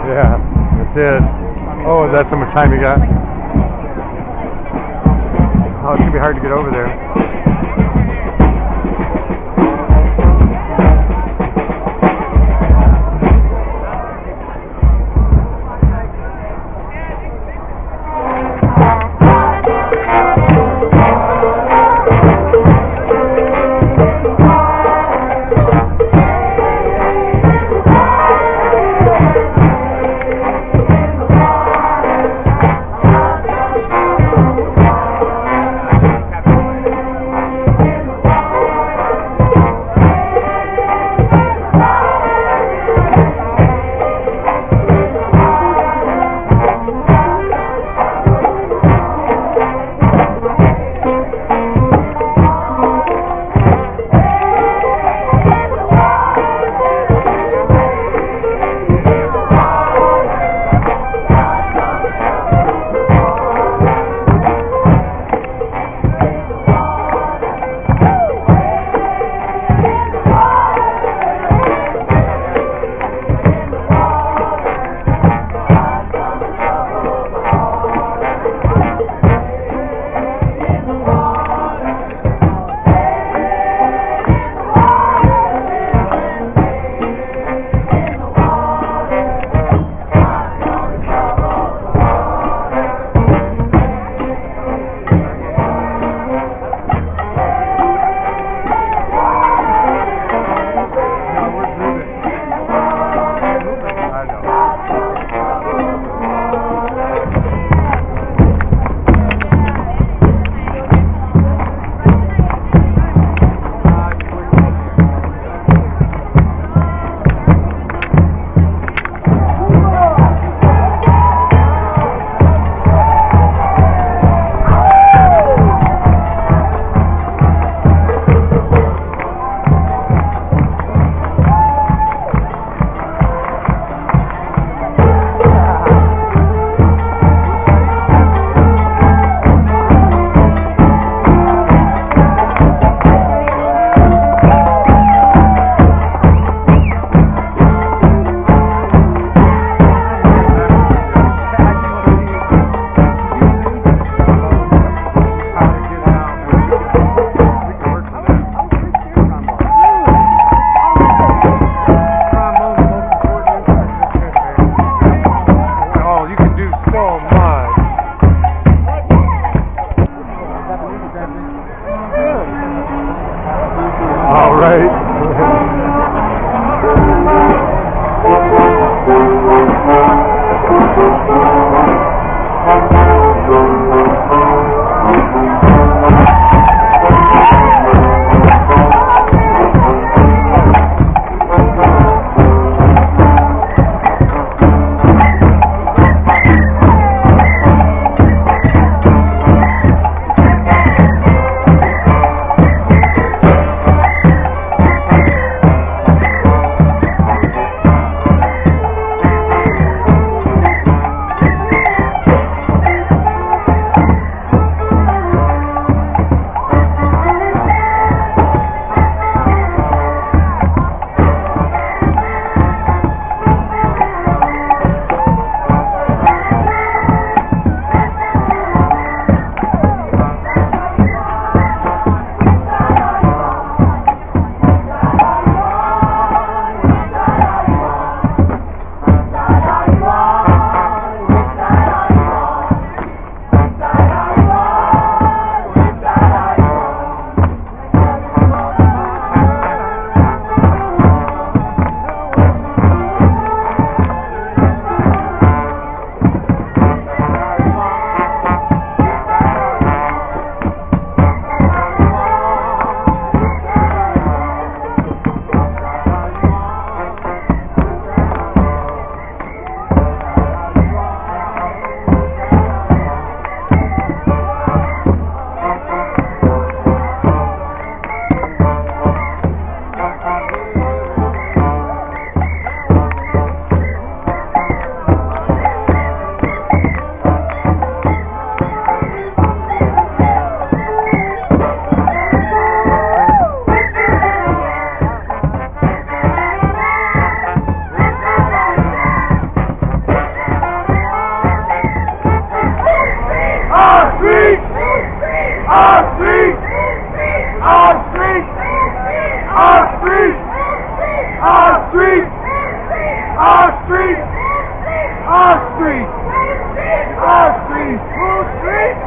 Yeah, that's it. Oh, that's how much time you got? Oh, it's gonna be hard to get over there.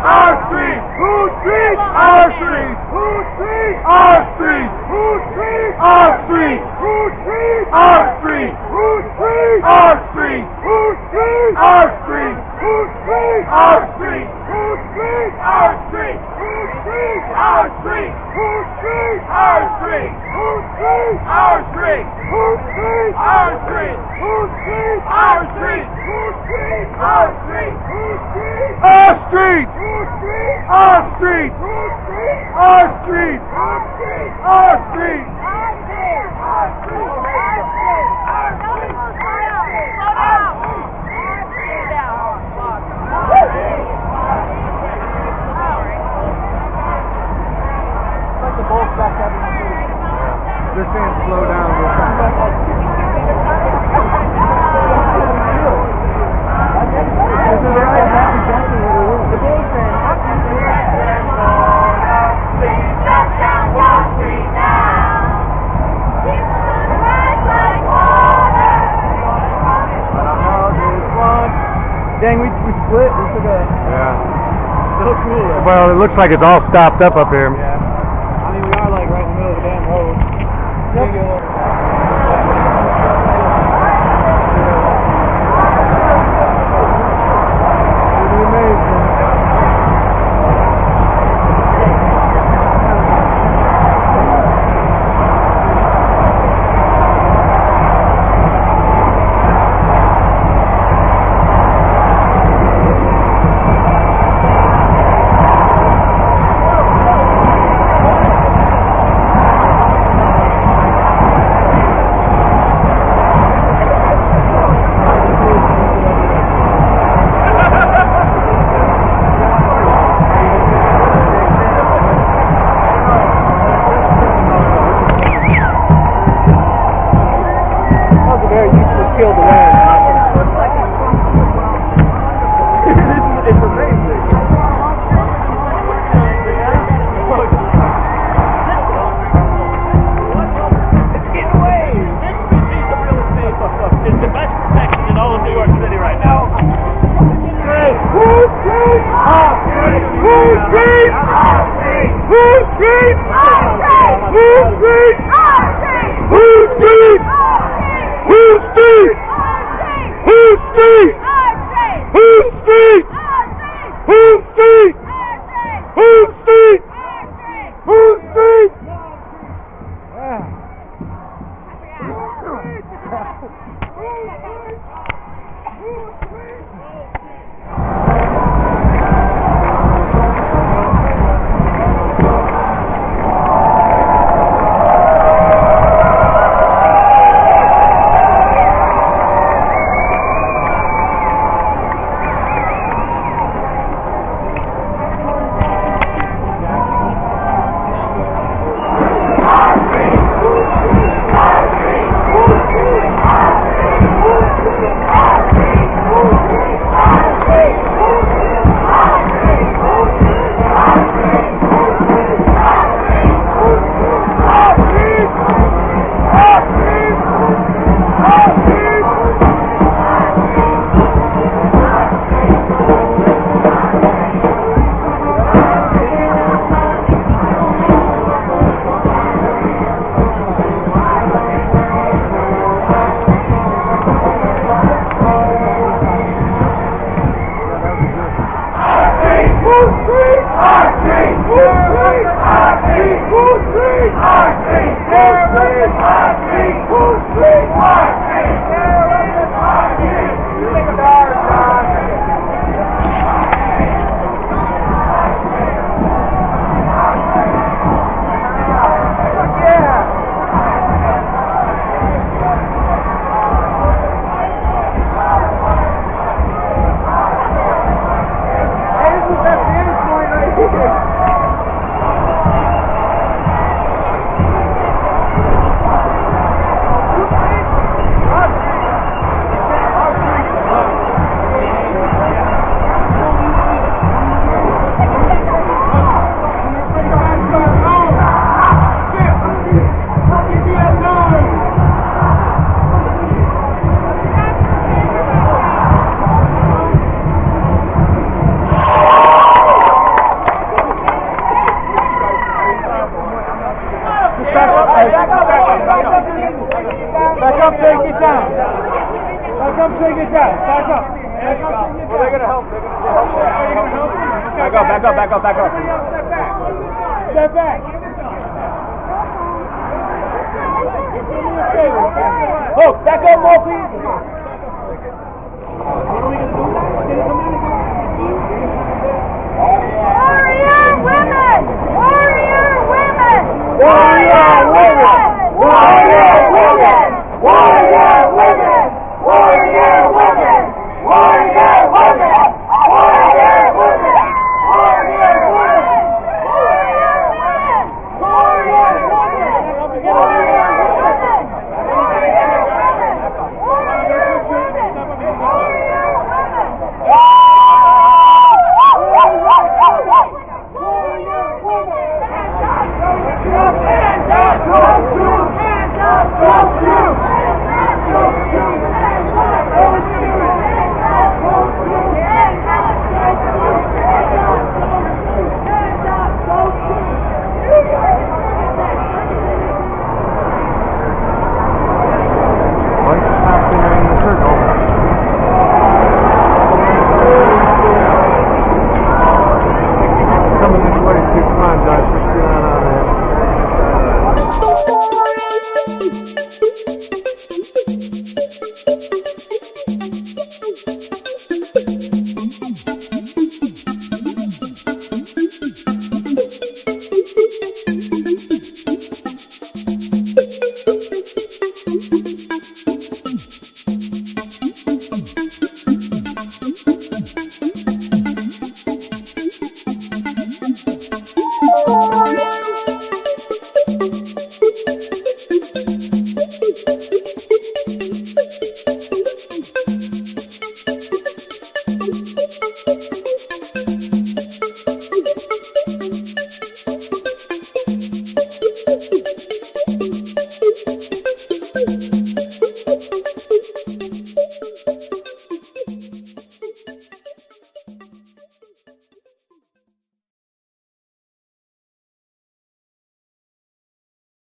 Our street! Whose street? Our street! Whose street? Our street! Whose street? Our street! Whose street? Our street! Whose street? Our street! Whose street? Our street! Whose street? Our street! Whose street? Our street! Whose street? Our street! Whose street? Our street! Whose street? Our street! Whose street? Our street! Whose street? Our street! Whose street? Our street! Whose street? Our street! Whose street? Our street! Whose street? Our street! Our street! Our street! They're saying slow down. Dang, we split. We took a. Yeah. So cool. Well, it looks like it's all stopped up here. Yeah. I mean, we are like right in the middle of the damn road. Kill the land. It's amazing. It's getting away. This piece of real estate is the best protection in all of New York City right now. Who's street? Who's street? Who's street? Who's street? Who's street? Who's street? Who's street? Who's street? Who's street? Who's street? Who's street? guys. Back up. Well, they're gonna help. Back up. Step back. Look, back up more, please.